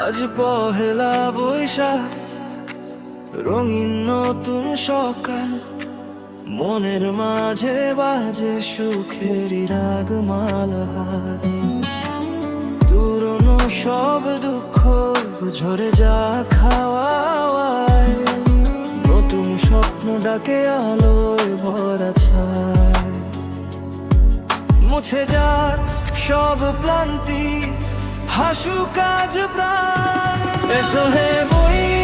আজ পহেলা বৈশাখ, রঙিন নতুন সকাল, মনের মাঝে বাজে সুখের রাগমালা। পুরনো সব দুঃখ ঝরে যা খাওয়ায়, নতুন স্বপ্ন ডাকে আলোয় ভরা ছায়। মুছে যাক সব ক্লান্তি, হাসুক আজ প্রাণ। এসো হে বই